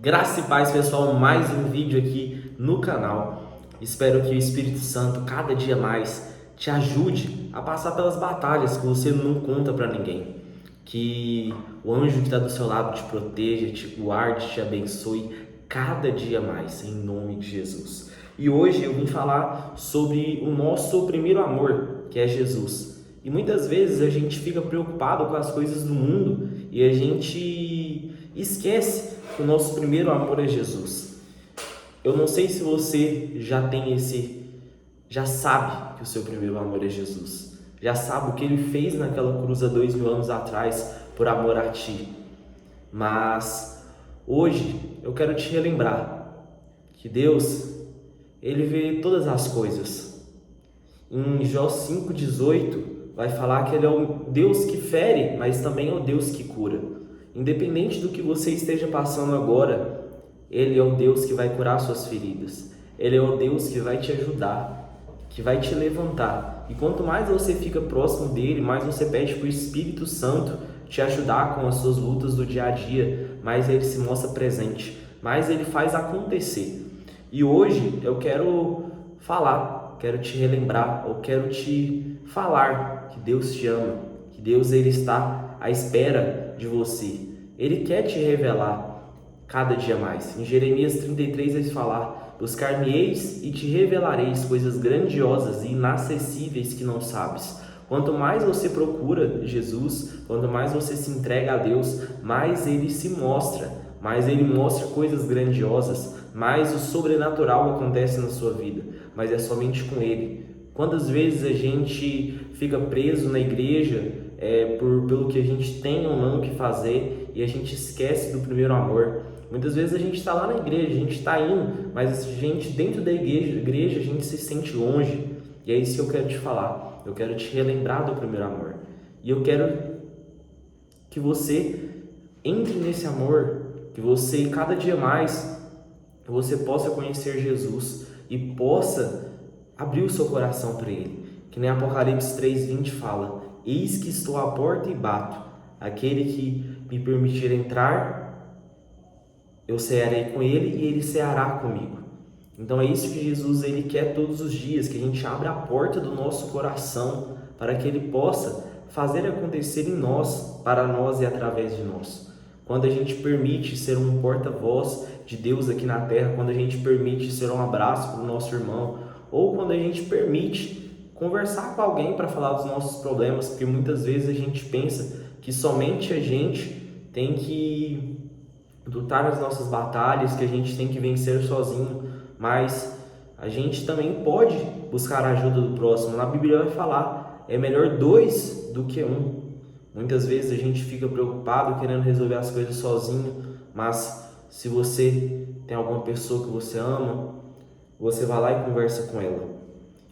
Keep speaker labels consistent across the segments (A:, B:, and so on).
A: Graça e paz, pessoal, mais um vídeo aqui no canal. Espero que o Espírito Santo cada dia mais te ajude a passar pelas batalhas que você não conta para ninguém. Que o anjo que está do seu lado te proteja, te guarde, te abençoe cada dia mais, em nome de Jesus. E hoje eu vim falar sobre o nosso primeiro amor, que é Jesus. E muitas vezes a gente fica preocupado com as coisas do mundo e a gente esquece que o nosso primeiro amor é Jesus. Eu não sei se você já sabe que o seu primeiro amor é Jesus. Já sabe o que ele fez naquela cruz há 2000 anos atrás por amor a ti. Mas hoje eu quero te relembrar que Deus, ele vê todas as coisas. Em Jó 5,18 vai falar que ele é o Deus que fere, mas também é o Deus que cura. Independente do que você esteja passando agora, Ele é o Deus que vai curar suas feridas. Ele é o Deus que vai te ajudar, que vai te levantar. E quanto mais você fica próximo dele, mais você pede para o Espírito Santo te ajudar com as suas lutas do dia a dia, mais ele se mostra presente, mais ele faz acontecer. E hoje eu quero te relembrar, eu quero te falar que Deus te ama, que Deus ele está à espera de você. Ele quer te revelar cada dia mais. Em Jeremias 33 ele fala: buscar-me-eis e te revelareis coisas grandiosas e inacessíveis que não sabes. Quanto mais você procura Jesus, quanto mais você se entrega a Deus, mais ele se mostra, mais ele mostra coisas grandiosas, mais o sobrenatural acontece na sua vida, mas é somente com ele. Quantas vezes a gente fica preso na igreja pelo que a gente tem ou não que fazer e a gente esquece do primeiro amor. Muitas vezes a gente está lá na igreja, a gente está indo, mas a gente dentro da igreja a gente se sente longe. E é isso que eu quero te falar. Eu quero te relembrar do primeiro amor. E eu quero que você entre nesse amor, que você cada dia mais que você possa conhecer Jesus e possa abrir o seu coração para Ele. Que nem Apocalipse 3,20 fala: eis que estou à porta e bato. Aquele que me permitir entrar, eu cearei com ele e ele ceará comigo. Então é isso que Jesus ele quer todos os dias, que a gente abra a porta do nosso coração para que ele possa fazer acontecer em nós, para nós e através de nós. Quando a gente permite ser um porta-voz de Deus aqui na terra, quando a gente permite ser um abraço para o nosso irmão, ou quando a gente permite conversar com alguém para falar dos nossos problemas, porque muitas vezes a gente pensa que somente a gente tem que lutar as nossas batalhas, que a gente tem que vencer sozinho, mas a gente também pode buscar a ajuda do próximo. Na Bíblia vai falar: é melhor dois do que um. Muitas vezes a gente fica preocupado querendo resolver as coisas sozinho, mas se você tem alguma pessoa que você ama, você vai lá e conversa com ela.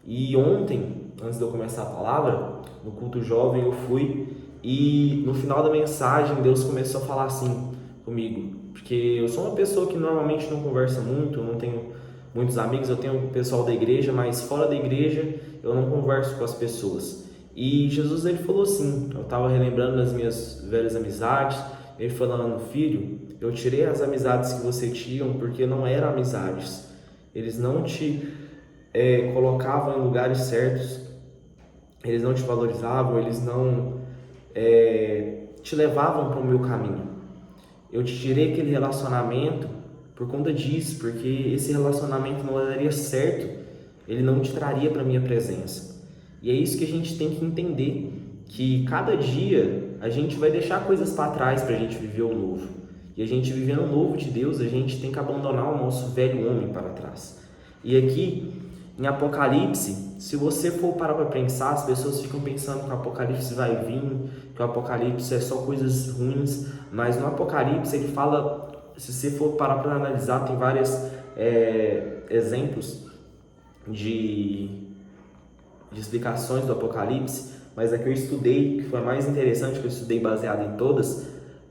A: E ontem, antes de eu começar a palavra, no culto jovem eu fui e no final da mensagem Deus começou a falar assim comigo, porque eu sou uma pessoa que normalmente não conversa muito, eu não tenho muitos amigos, eu tenho o pessoal da igreja, mas fora da igreja eu não converso com as pessoas. E Jesus ele falou assim, eu estava relembrando das minhas velhas amizades, ele falando: filho, eu tirei as amizades que você tinha porque não eram amizades, eles não te colocavam em lugares certos, eles não te valorizavam, eles não te levavam para o meu caminho. Eu te tirei aquele relacionamento por conta disso, porque esse relacionamento não daria certo, ele não te traria para a minha presença. E é isso que a gente tem que entender, que cada dia a gente vai deixar coisas para trás para a gente viver o novo. E a gente vivendo o novo de Deus, a gente tem que abandonar o nosso velho homem para trás. E aqui em Apocalipse, se você for parar para pensar, as pessoas ficam pensando que o Apocalipse vai vir, que o Apocalipse é só coisas ruins, mas no Apocalipse ele fala, se você for parar para analisar, tem vários exemplos de explicações do Apocalipse, mas a que eu estudei, que foi a mais interessante, que eu estudei baseado em todas,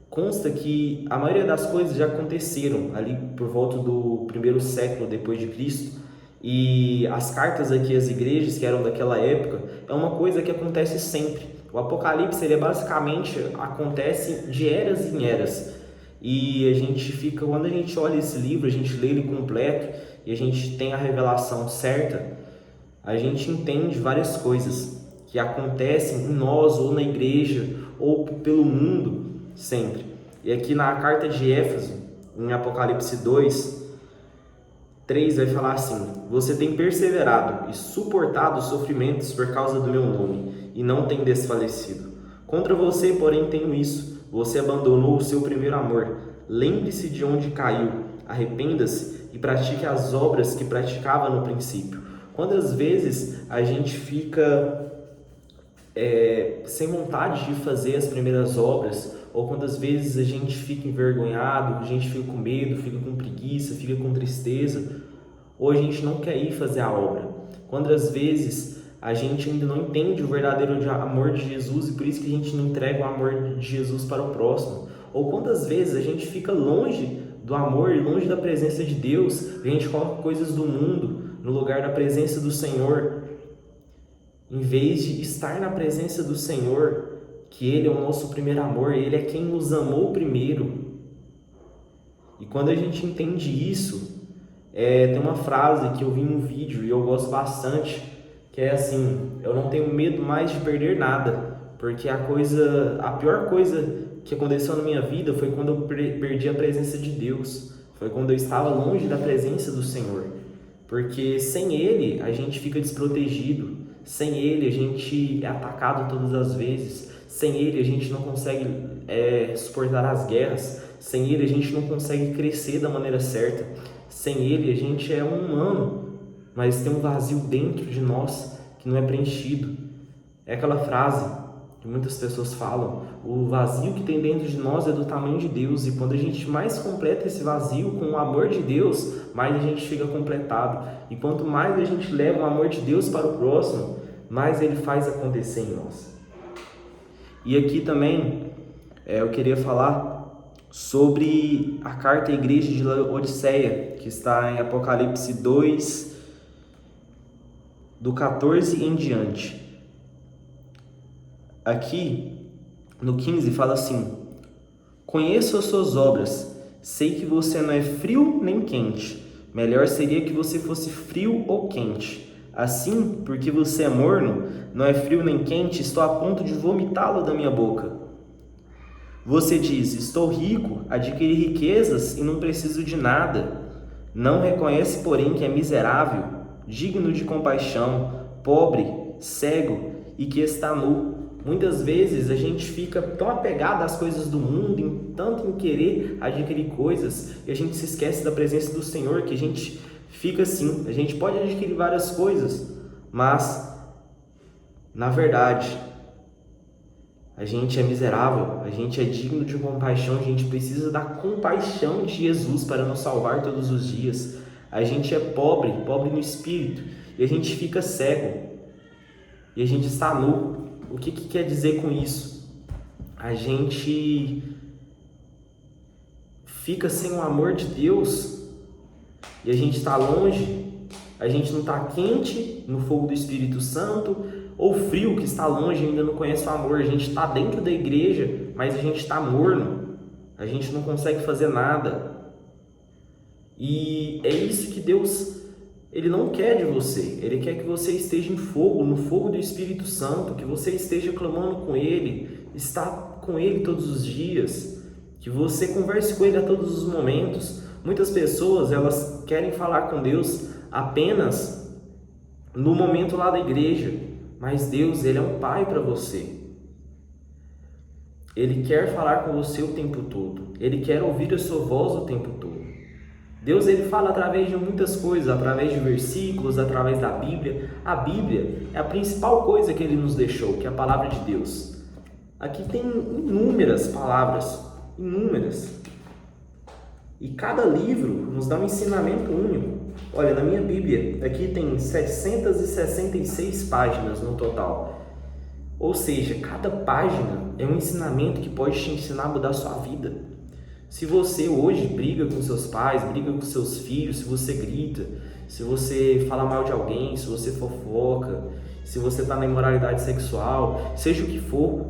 A: consta que a maioria das coisas já aconteceram ali por volta do primeiro século depois de Cristo. E as cartas aqui às igrejas que eram daquela época é uma coisa que acontece sempre. O Apocalipse ele basicamente acontece de eras em eras. E a gente fica, quando a gente olha esse livro, a gente lê ele completo e a gente tem a revelação certa, a gente entende várias coisas que acontecem em nós ou na igreja ou pelo mundo sempre. E aqui na carta de Éfeso, em Apocalipse 2:3 vai falar assim: você tem perseverado e suportado os sofrimentos por causa do meu nome e não tem desfalecido. Contra você, porém, tenho isso: você abandonou o seu primeiro amor. Lembre-se de onde caiu, arrependa-se e pratique as obras que praticava no princípio. Quantas vezes a gente fica sem vontade de fazer as primeiras obras, ou quantas vezes a gente fica envergonhado, a gente fica com medo, fica com preguiça, fica com tristeza, ou a gente não quer ir fazer a obra. Quantas vezes a gente ainda não entende o verdadeiro amor de Jesus e por isso que a gente não entrega o amor de Jesus para o próximo. Ou quantas vezes a gente fica longe do amor e longe da presença de Deus, a gente coloca coisas do mundo no lugar da presença do Senhor, em vez de estar na presença do Senhor, que Ele é o nosso primeiro amor, Ele é quem nos amou primeiro. E quando a gente entende isso, tem uma frase que eu vi num vídeo e eu gosto bastante, que é assim: eu não tenho medo mais de perder nada, porque a pior coisa que aconteceu na minha vida foi quando eu perdi a presença de Deus, foi quando eu estava longe da presença do Senhor, porque sem Ele a gente fica desprotegido, sem Ele a gente é atacado todas as vezes, sem Ele a gente não consegue suportar as guerras, sem Ele a gente não consegue crescer da maneira certa, sem Ele a gente é um humano, mas tem um vazio dentro de nós que não é preenchido. É aquela frase que muitas pessoas falam: o vazio que tem dentro de nós é do tamanho de Deus, e quando a gente mais completa esse vazio com o amor de Deus, mais a gente fica completado. E quanto mais a gente leva o amor de Deus para o próximo, mais Ele faz acontecer em nós. E aqui também eu queria falar sobre a carta à igreja de Laodiceia, que está em Apocalipse 2, do 14 em diante. Aqui no 15 fala assim: conheço as suas obras, sei que você não é frio nem quente. Melhor seria que você fosse frio ou quente. Assim, porque você é morno, não é frio nem quente, estou a ponto de vomitá-lo da minha boca. Você diz: estou rico, adquiri riquezas e não preciso de nada. Não reconhece, porém, que é miserável, digno de compaixão, pobre, cego e que está nu. Muitas vezes a gente fica tão apegado às coisas do mundo, tanto em querer adquirir coisas, e a gente se esquece da presença do Senhor, que a gente fica assim: a gente pode adquirir várias coisas, mas na verdade a gente é miserável, a gente é digno de compaixão, a gente precisa da compaixão de Jesus para nos salvar todos os dias. A gente é pobre no espírito, e a gente fica cego, e a gente está nu. O que quer dizer com isso? A gente fica sem o amor de Deus, e a gente está longe, a gente não está quente no fogo do Espírito Santo, ou frio, que está longe e ainda não conhece o amor. A gente está dentro da igreja, mas a gente está morno, a gente não consegue fazer nada. E é isso que Deus, Ele não quer de você. Ele quer que você esteja em fogo, no fogo do Espírito Santo, que você esteja clamando com Ele, está com Ele todos os dias, que você converse com Ele a todos os momentos. Muitas pessoas, elas querem falar com Deus apenas no momento lá da igreja, mas Deus, Ele é um Pai para você. Ele quer falar com você o tempo todo. Ele quer ouvir a sua voz o tempo todo. Deus, Ele fala através de muitas coisas, através de versículos, através da Bíblia. A Bíblia é a principal coisa que Ele nos deixou, que é a palavra de Deus. Aqui tem inúmeras palavras, inúmeras. E cada livro nos dá um ensinamento único. Olha, na minha Bíblia, aqui tem 766 páginas no total. Ou seja, cada página é um ensinamento que pode te ensinar a mudar a sua vida. Se você hoje briga com seus pais, briga com seus filhos, se você grita, se você fala mal de alguém, se você fofoca, se você está na imoralidade sexual, seja o que for,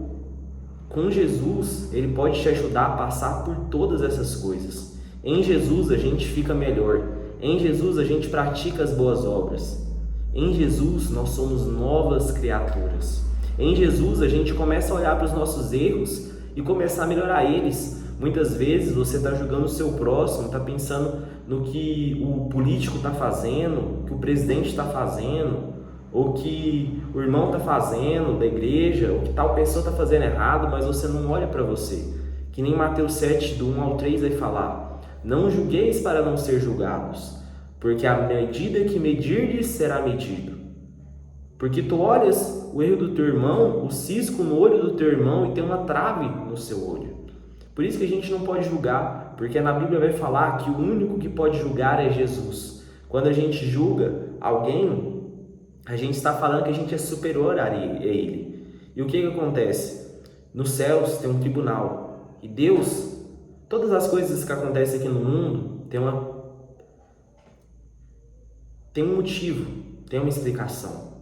A: com Jesus, Ele pode te ajudar a passar por todas essas coisas. Em Jesus a gente fica melhor. Em Jesus a gente pratica as boas obras. Em Jesus nós somos novas criaturas. Em Jesus a gente começa a olhar para os nossos erros e começar a melhorar eles. Muitas vezes você está julgando o seu próximo, está pensando no que o político está fazendo, que o presidente está fazendo, ou que o irmão está fazendo da igreja, ou que tal pessoa está fazendo errado, mas você não olha para você. Que nem Mateus 7, do 1 ao 3 vai falar: não julgueis para não ser julgados, porque a medida que medirdes será medido. Porque tu olhas o erro do teu irmão, o cisco no olho do teu irmão, e tem uma trave no seu olho. Por isso que a gente não pode julgar, porque na Bíblia vai falar que o único que pode julgar é Jesus. Quando a gente julga alguém, a gente está falando que a gente é superior a ele. E o que acontece? Nos céus tem um tribunal. E Deus, todas as coisas que acontecem aqui no mundo, tem um motivo, tem uma explicação.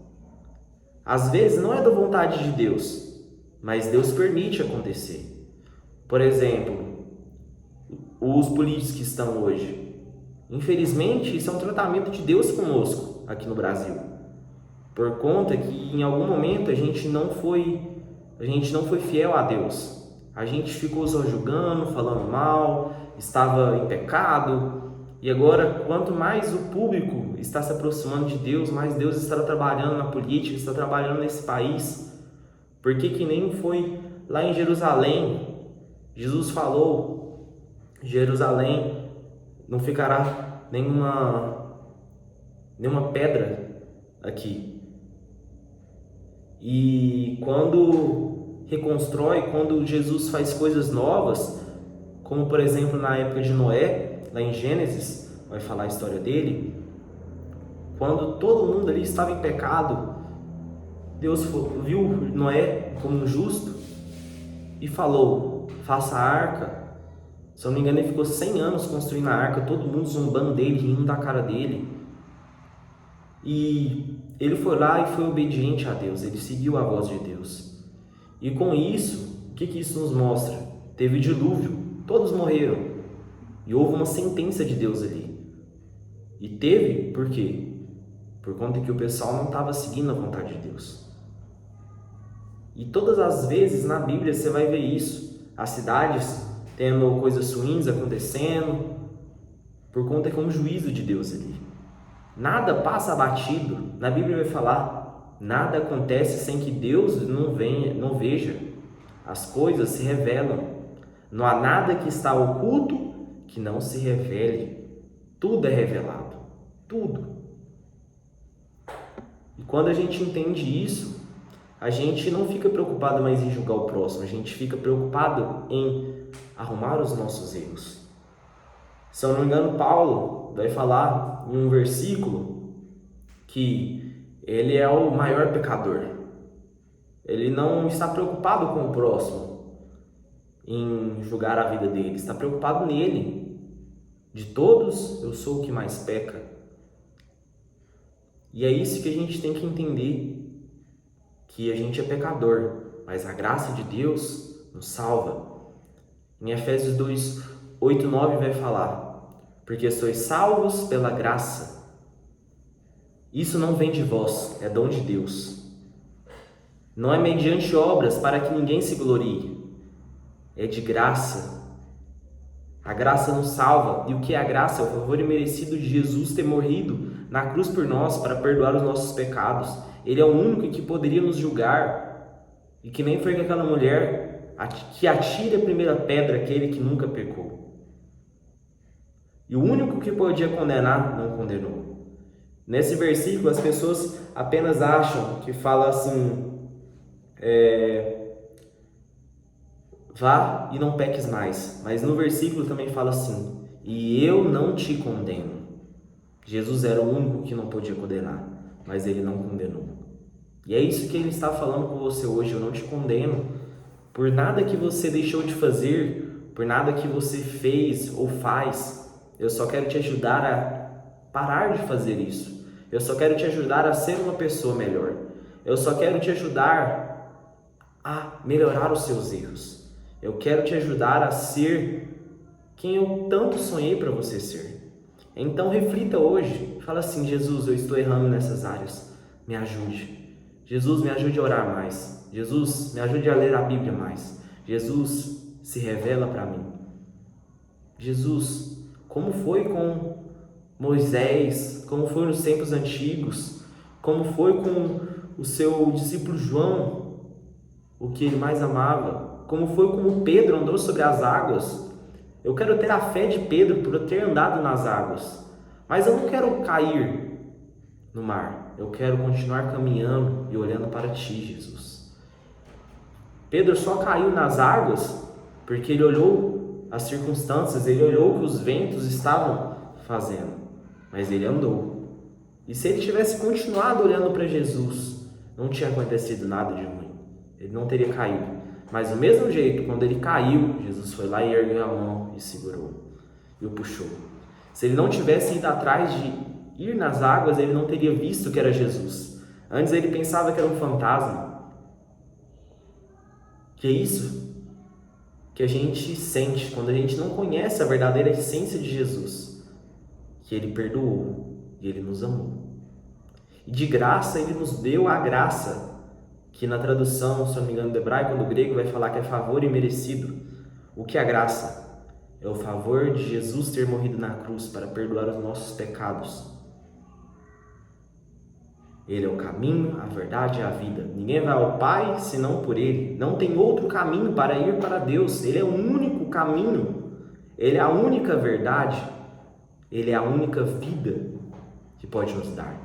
A: Às vezes não é da vontade de Deus, mas Deus permite acontecer. Por exemplo, os políticos que estão hoje. Infelizmente, isso é um tratamento de Deus conosco aqui no Brasil. Por conta que em algum momento a gente não foi fiel a Deus. A gente ficou só julgando, falando mal, estava em pecado. E agora, quanto mais o público está se aproximando de Deus, mais Deus está trabalhando na política, está trabalhando nesse país. Porque que nem foi lá em Jerusalém, Jesus falou: Jerusalém não ficará nenhuma pedra aqui. E quando reconstrói, quando Jesus faz coisas novas, como por exemplo na época de Noé, lá em Gênesis, vai falar a história dele, quando todo mundo ali estava em pecado, Deus viu Noé como um justo e falou: faça a arca. Se eu não me engano, ele ficou 100 anos construindo a arca, todo mundo zombando dele, rindo da cara dele. E ele foi lá e foi obediente a Deus, ele seguiu a voz de Deus. E com isso, o que isso nos mostra? Teve dilúvio, todos morreram. E houve uma sentença de Deus ali. E teve, por quê? Por conta que o pessoal não estava seguindo a vontade de Deus. E todas as vezes na Bíblia você vai ver isso. As cidades tendo coisas ruins acontecendo, por conta que é um juízo de Deus ali. Nada passa abatido. Na Bíblia vai falar: nada acontece sem que Deus não veja. As coisas se revelam. Não há nada que está oculto que não se revele. Tudo é revelado. Tudo. E quando a gente entende isso, a gente não fica preocupado mais em julgar o próximo. A gente fica preocupado em arrumar os nossos erros. Se eu não me engano, Paulo vai falar em um versículo que ele é o maior pecador. Ele não está preocupado com o próximo em julgar a vida dele, está preocupado nele. De todos, eu sou o que mais peca. E é isso que a gente tem que entender, que a gente é pecador, mas a graça de Deus nos salva. Em Efésios 2, 8, 9 vai falar: porque sois salvos pela graça. Isso não vem de vós, é dom de Deus. Não é mediante obras para que ninguém se glorie. É de graça. A graça nos salva. E o que é a graça? É o favor imerecido de Jesus ter morrido na cruz por nós para perdoar os nossos pecados. Ele é o único que poderia nos julgar. E que nem foi com aquela mulher que atire a primeira pedra aquele que nunca pecou. E o único que podia condenar, não condenou. Nesse versículo, as pessoas apenas acham que fala assim: vá e não peques mais. Mas no versículo também fala assim: e eu não te condeno. Jesus era o único que não podia condenar, mas ele não condenou. E é isso que ele está falando com você hoje: eu não te condeno por nada que você deixou de fazer, por nada que você fez ou faz. Eu só quero te ajudar a parar de fazer isso. Eu só quero te ajudar a ser uma pessoa melhor. Eu só quero te ajudar a melhorar os seus erros. Eu quero te ajudar a ser quem eu tanto sonhei para você ser. Então reflita hoje, fala assim: Jesus, eu estou errando nessas áreas, me ajude. Jesus, me ajude a orar mais. Jesus, me ajude a ler a Bíblia mais. Jesus, se revela para mim. Jesus, como foi com Moisés, como foi nos tempos antigos, como foi com o seu discípulo João, o que ele mais amava, como foi como Pedro andou sobre as águas. Eu quero ter a fé de Pedro por ter andado nas águas, mas eu não quero cair no mar, eu quero continuar caminhando e olhando para ti, Jesus. Pedro só caiu nas águas porque ele olhou as circunstâncias, ele olhou o que os ventos estavam fazendo, mas ele andou. E se ele tivesse continuado olhando para Jesus, não tinha acontecido nada de ruim, ele não teria caído. Mas do mesmo jeito, quando ele caiu, Jesus foi lá e ergueu a mão e segurou e o puxou. Se ele não tivesse ido atrás de ir nas águas, ele não teria visto que era Jesus. Antes ele pensava que era um fantasma. Que é isso que a gente sente quando a gente não conhece a verdadeira essência de Jesus, que ele perdoou e ele nos amou. E de graça ele nos deu a graça, que na tradução, se eu não me engano, do hebraico ou do grego, vai falar que é favor imerecido. O que é a graça? É o favor de Jesus ter morrido na cruz para perdoar os nossos pecados. Ele é o caminho, a verdade e a vida. Ninguém vai ao Pai senão por Ele. Não tem outro caminho para ir para Deus. Ele é o único caminho. Ele é a única verdade. Ele é a única vida que pode nos dar.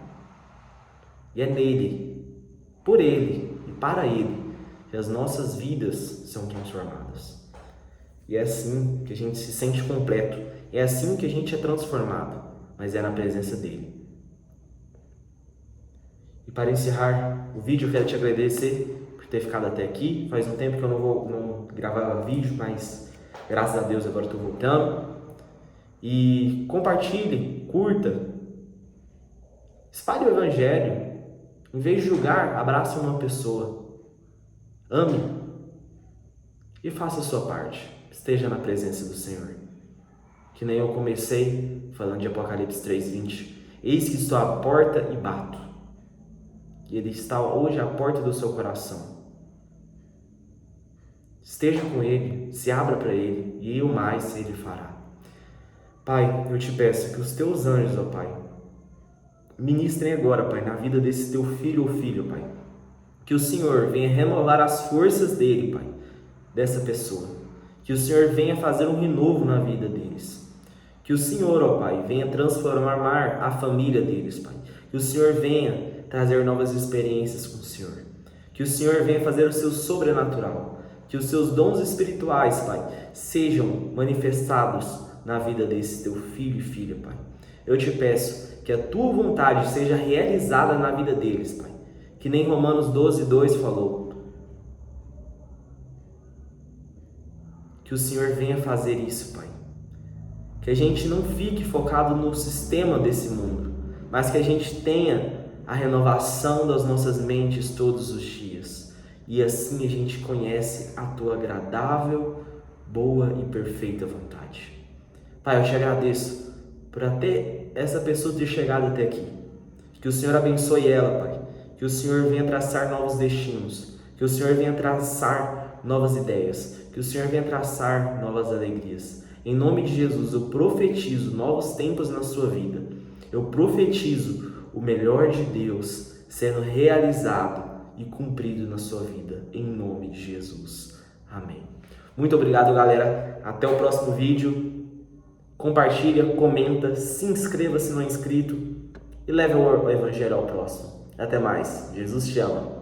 A: E é nele, por Ele e para Ele que as nossas vidas são transformadas. E é assim que a gente se sente completo. É assim que a gente é transformado. Mas é na presença dEle. E para encerrar o vídeo, eu quero te agradecer por ter ficado até aqui. Faz um tempo que eu não gravava vídeo, mas graças a Deus agora estou voltando. E compartilhe, curta, espalhe o Evangelho. Em vez de julgar, abrace uma pessoa. Ame e faça a sua parte. Esteja na presença do Senhor. Que nem eu comecei falando de Apocalipse 3:20. Eis que estou à porta e bato. E Ele está hoje à porta do seu coração. Esteja com Ele, se abra para Ele, e o mais Ele fará. Pai, eu te peço que os teus anjos, ó Pai, ministrem agora, Pai, na vida desse teu filho ou filha, Pai. Que o Senhor venha renovar as forças dele, Pai, dessa pessoa. Que o Senhor venha fazer um renovo na vida deles. Que o Senhor, ó Pai, venha transformar a família deles, Pai. Que o Senhor venha trazer novas experiências com o Senhor. Que o Senhor venha fazer o seu sobrenatural. Que os seus dons espirituais, Pai, sejam manifestados na vida desse teu filho e filha, Pai. Eu te peço que a tua vontade seja realizada na vida deles, Pai. Que nem Romanos 12:2 falou. Que o Senhor venha fazer isso, Pai. Que a gente não fique focado no sistema desse mundo, mas que a gente tenha a renovação das nossas mentes todos os dias. E assim a gente conhece a tua agradável, boa e perfeita vontade. Pai, eu te agradeço por até essa pessoa ter chegado até aqui. Que o Senhor abençoe ela, Pai. Que o Senhor venha traçar novos destinos. Que o Senhor venha traçar novas ideias. Que o Senhor venha traçar novas alegrias. Em nome de Jesus, eu profetizo novos tempos na sua vida. Eu profetizo o melhor de Deus sendo realizado e cumprido na sua vida. Em nome de Jesus. Amém. Muito obrigado, galera. Até o próximo vídeo. Compartilha, comenta, se inscreva se não é inscrito e leve o Evangelho ao próximo. Até mais. Jesus te ama.